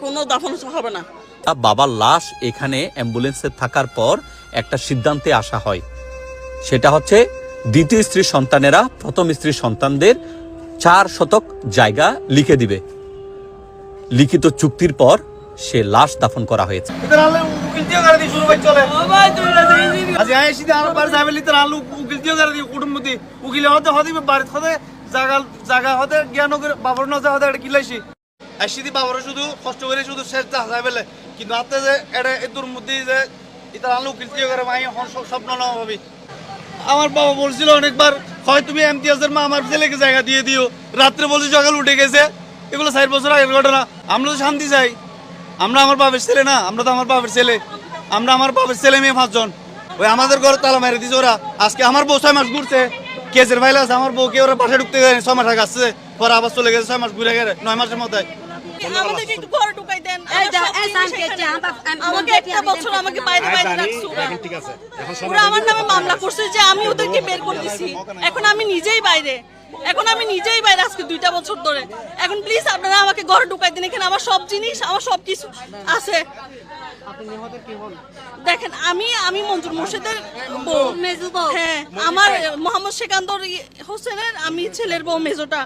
কোনো দাফন হবে না। বাবার লাশ এখানে অ্যাম্বুলেন্সে থাকার পর একটা সিদ্ধান্তে আসা হয়, সেটা হচ্ছে দ্বিতীয় স্ত্রীর সন্তানেরা প্রথম স্ত্রীর সন্তানদের 4 শতক জায়গা লিখে দিবে। লিখিত চুক্তির পর সে লাশ দাফন করা হয়েছে। শুধু কষ্ট করে শুধু শেষ যাবে কিন্তু আপনি যে এটা এর মধ্যে যে এটা আলু উকিল করে মাই স্বপ্ন না ভাবি। আমার বাবা বলছিল অনেকবার, হয় তুমি এমতিয়াজের মা আমার ছেলেকে জায়গা দিয়ে দিও, রাত্রে বলছি সকাল উঠে গেছে। এগুলো 4 বছর আগের ঘটনা। আমরা তো শান্তি চাই, আমরা আমার বাপের ছেলে না, আমরা তো আমার বাপের ছেলে, আমরা আমার বাপের ছেলে মেয়ে 5 জন। ওই আমাদের ঘরে তালা মেরে দিছে ওরা। আজকে আমার বউ 6 মাস ঘুরছে, কেসের ফাইল আছে, আমার বউকে ওরা বাসায় ঢুকতে দেয় 6 মাস আগে আসছে, পরে আবার চলে গেছে 6 মাস ঘুরে গেলে 9 মাসের মধ্যে। আমাদেরকে একটু ঘরে ঢুকাই দেন, আমাকে একটা বছর আমাকে বাইরে বাইরে রাখছো। ওরা আমার নামে মামলা করছে যে আমি ওদেরকে বের করে দিছি। এখন আমি নিজেই বাইরে, আজকে 2টা বছর ধরে। এখন প্লিজ আপনারা আমাকে ঘরে ঢুকাই দিন। এখানে আমার সব জিনিস, আমার সব কিছু আছে। দেখেন আমি মঞ্জুর মোর্শেদের বউ, হ্যাঁ, আমার মোহাম্মদ সেকান্দর হোসেনের আমি ছেলের বউ, মেজোটা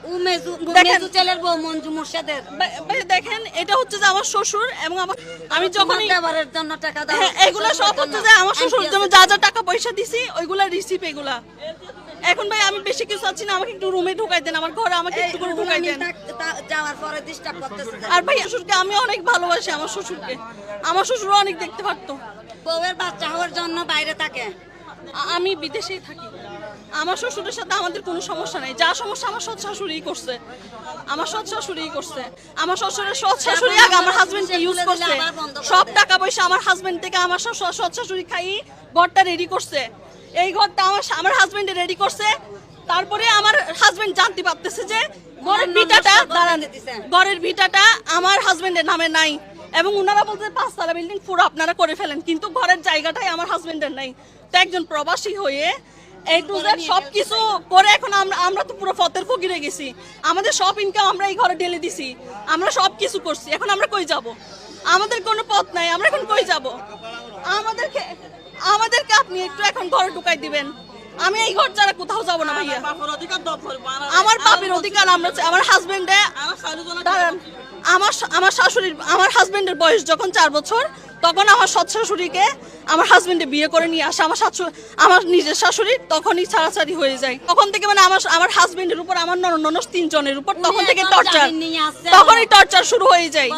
ছেলের বউ মঞ্জু মোর্শেদের। দেখেন এটা হচ্ছে যে আমার শ্বশুর, এবং আমি যখন জন্য টাকা দাও, এগুলা সব হচ্ছে যে আমার শ্বশুর যেমন যা যা টাকা পয়সা দিছি ওইগুলা রিসিপ এগুলা। এখন ভাই আমি বেশি কিছু চাচ্ছি না, আমাকে একটু রুমে ঢুকাই দেন, আমার ঘরে আমাকে একটু করে ঢুকাই দেন। যাওয়ার পরে ডিস্টার্ব করতেছে। আর ভাই শ্বশুরকে আমি অনেক ভালোবাসি, আমার শ্বশুরকে, আমার শ্বশুর অনেক দেখতে পারতো। বউয়ের বাচ্চা হওয়ার জন্য বাইরে থাকে, আমি বিদেশেই থাকি। আমার শ্বশুরের সাথে আমাদের কোনো সমস্যা নাই। যা সমস্যা আমার সৎ শাশুড়িই করছে, আমার সৎ শাশুড়িই করছে। আমার শ্বশুরের সৎ শাশুড়ি আগে আমার হাজবেন্ডকে ইউজ করছে, সব টাকা পয়সা আমার হাজবেন্ড থেকে আমার সৎ শাশুড়ি খাই ঘরটা রেডি করছে। এই ঘরটা আমার হাজবেন্ডে রেডি করছে। তারপরে আমার হাজবেন্ড জানতে পারতেছে যে ঘরের ভিটাটা আমার হাজবেন্ডের নামে নাই, এবং ওনারা বলতে 5 তলা বিল্ডিং পুরো আপনারা করে ফেলেন, কিন্তু ঘরের জায়গাটাই আমার হাজবেন্ডের নাই। তো একজন প্রবাসী হয়ে এই টু জেড সবকিছু করে এখন আমরা তো পুরো ফতের ফকিরে গেছি। আমাদের সব ইনকাম আমরা এই ঘরে ঢেলে দিছি, আমরা সব কিছু করছি। এখন আমরা কই যাব? আমাদের কোনো পথ নাই, আমরা এখন কই যাব? আমাদেরকে আপনি একটু এখন ঘরে ঢুকাই দিবেন। আমি এই ঘর ছাড়া কোথাও যাব না ভাইয়া। আমার বাপের অধিকার আমরা, আমার হাজবেন্ডে, আমার শাশুড়ির, আমার হাজবেন্ডের বয়স যখন 4 বছর, তখন আমার সৎ শাশুড়িকে আমার হাজবেন্ডে বিয়ে করে নিয়ে আসে আমার নিজের শাশুড়ি। তখনই ছাড়াছাড়ি হয়ে যায়। তখন থেকে মানে আমার হাজবেন্ডের উপর, আমার ননদ 3 জনের উপর তখনই টর্চার শুরু হয়ে যায়।